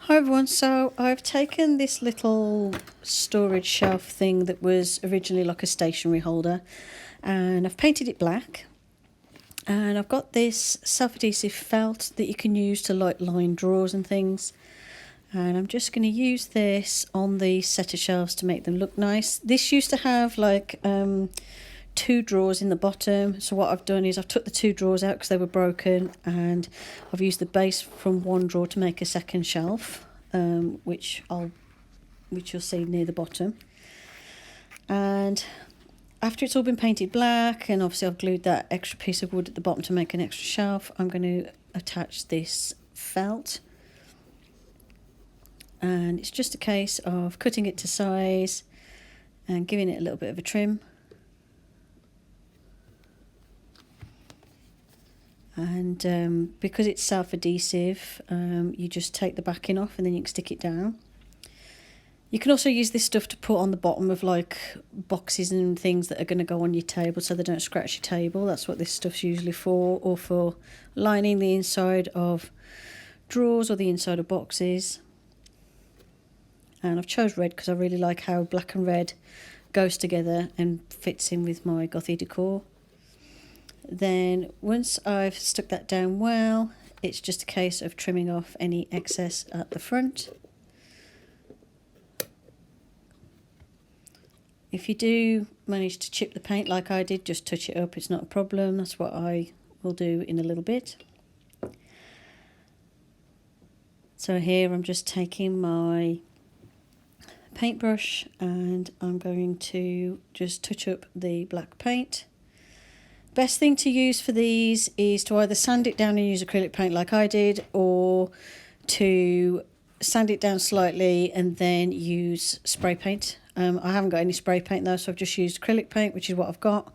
Hi everyone, so I've taken this little storage shelf thing that was originally like a stationery holder and I've painted it black, and I've got this self-adhesive felt that you can use to like line drawers and things, and I'm just going to use this on the set of shelves to make them look nice. This used to have like two drawers in the bottom, so what I've done is I've took the two drawers out because they were broken, and I've used the base from one drawer to make a second shelf, which you'll see near the bottom. And after it's all been painted black, and obviously I've glued that extra piece of wood at the bottom to make an extra shelf, I'm going to attach this felt, and it's just a case of cutting it to size and giving it a little bit of a trim. And because it's self-adhesive, you just take the backing off and then you can stick it down. You can also use this stuff to put on the bottom of like boxes and things that are going to go on your table so they don't scratch your table. That's what this stuff's usually for, or for lining the inside of drawers or the inside of boxes. And I've chose red because I really like how black and red goes together and fits in with my gothy decor. Then once I've stuck that down well, it's just a case of trimming off any excess at the front. If you do manage to chip the paint like I did, just touch it up, it's not a problem. That's what I will do in a little bit. So here I'm just taking my paintbrush and I'm going to just touch up the black paint. Best thing to use for these is to either sand it down and use acrylic paint like I did, or to sand it down slightly and then use spray paint. I haven't got any spray paint though, so I've just used acrylic paint, which is what I've got.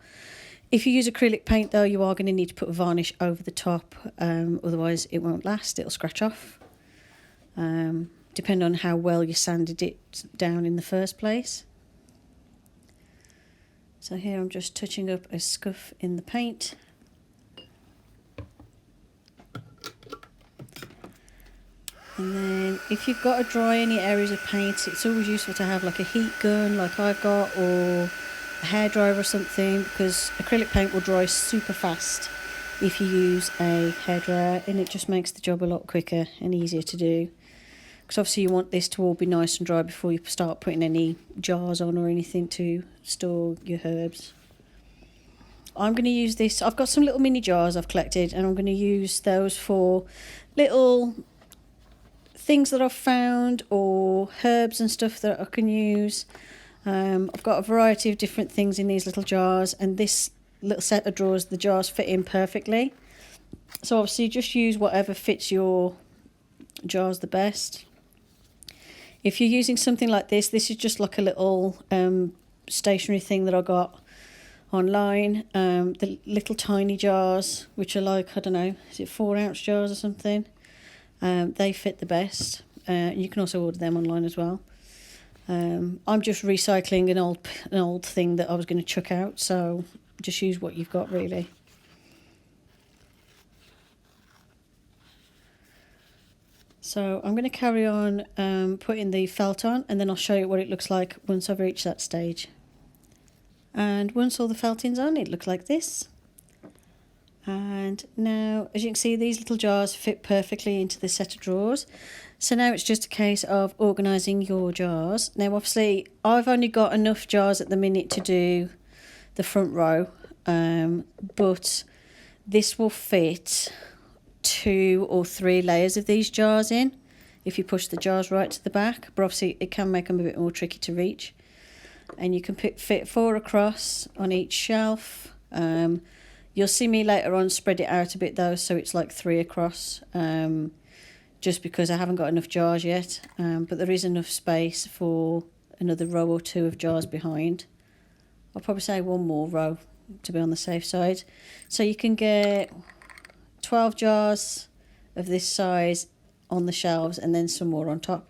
If you use acrylic paint though, you are going to need to put a varnish over the top, otherwise it won't last, it'll scratch off. Depending on how well you sanded it down in the first place. So here I'm just touching up a scuff in the paint. And then if you've got to dry any areas of paint, it's always useful to have like a heat gun like I've got, or a hairdryer or something, because acrylic paint will dry super fast if you use a hairdryer, and it just makes the job a lot quicker and easier to do. Because obviously you want this to all be nice and dry before you start putting any jars on or anything to store your herbs. I'm going to use this, I've got some little mini jars I've collected, and I'm going to use those for little things that I've found, or herbs and stuff that I can use. I've got a variety of different things in these little jars, and this little set of drawers, the jars fit in perfectly. So obviously just use whatever fits your jars the best. If you're using something like this is just like a little stationery thing that I got online. The little tiny jars, which are like, I don't know, is it 4-ounce jars or something? They fit the best. You can also order them online as well. I'm just recycling an old thing that I was going to chuck out, so just use what you've got really. So I'm going to carry on putting the felt on, and then I'll show you what it looks like once I've reached that stage. And once all the felting's on, it looks like this. And now, as you can see, these little jars fit perfectly into this set of drawers. So now it's just a case of organising your jars. Now obviously I've only got enough jars at the minute to do the front row, but this will fit 2 or 3 layers of these jars in if you push the jars right to the back, but obviously it can make them a bit more tricky to reach. And you can fit 4 across on each shelf. You'll see me later on spread it out a bit though, so it's like 3 across, just because I haven't got enough jars yet, but there is enough space for another row or 2 of jars behind. I'll probably say 1 more row to be on the safe side. So you can get 12 jars of this size on the shelves, and then some more on top.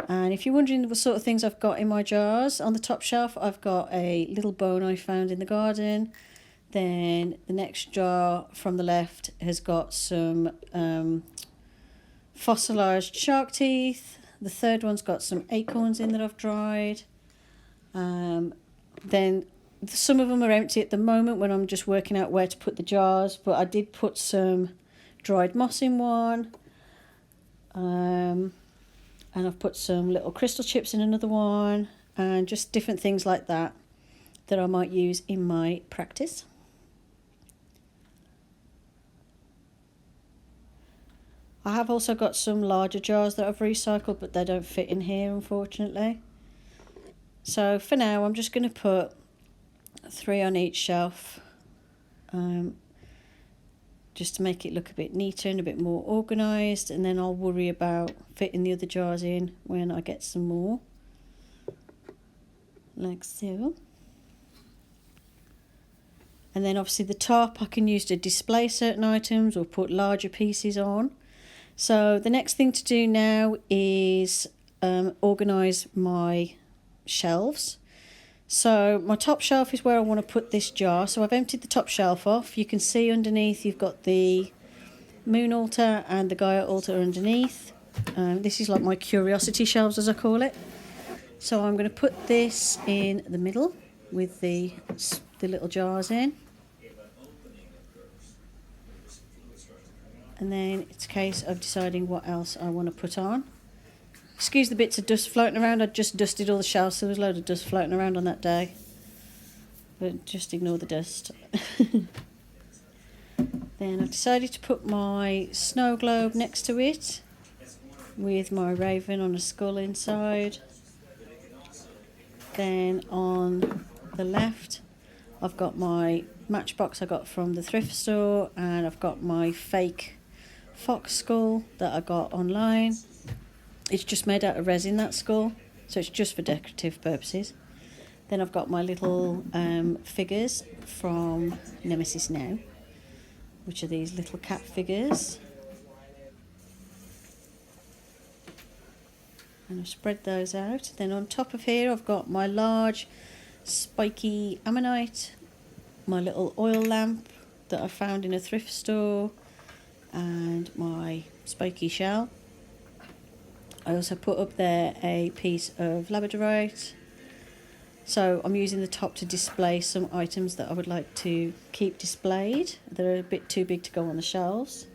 And if you're wondering what sort of things I've got in my jars, on the top shelf I've got a little bone I found in the garden. Then the next jar from the left has got some fossilised shark teeth. The third one's got some acorns in that I've dried. Then some of them are empty at the moment when I'm just working out where to put the jars, but I did put some dried moss in one. And I've put some little crystal chips in another one, and just different things like that that I might use in my practice. I have also got some larger jars that I've recycled, but they don't fit in here, unfortunately. So for now, I'm just going to put 3 on each shelf, just to make it look a bit neater and a bit more organised, and then I'll worry about fitting the other jars in when I get some more, like so. And then obviously the top I can use to display certain items or put larger pieces on. So the next thing to do now is organise my shelves. So my top shelf is where I want to put this jar. So I've emptied the top shelf off. You can see underneath you've got the moon altar and the Gaia altar underneath. This is like my curiosity shelves, as I call it. So I'm going to put this in the middle with the little jars in. And then it's a case of deciding what else I want to put on. Excuse the bits of dust floating around. I just dusted all the shelves, so there was a load of dust floating around on that day. But just ignore the dust. Then I've decided to put my snow globe next to it with my raven on a skull inside. Then on the left I've got my matchbox I got from the thrift store, and I've got my fake fox skull that I got online. It's just made out of resin, that skull, so it's just for decorative purposes. Then I've got my little figures from Nemesis Now, which are these little cat figures. And I've spread those out. Then on top of here I've got my large spiky ammonite, my little oil lamp that I found in a thrift store, and my spiky shell. I also put up there a piece of labradorite. So I'm using the top to display some items that I would like to keep displayed. They're a bit too big to go on the shelves.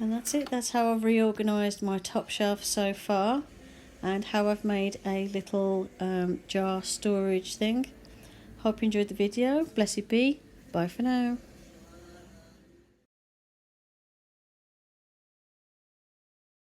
And that's it. That's how I've reorganised my top shelf so far, and how I've made a little jar storage thing. Hope you enjoyed the video. Blessed be. Bye for now.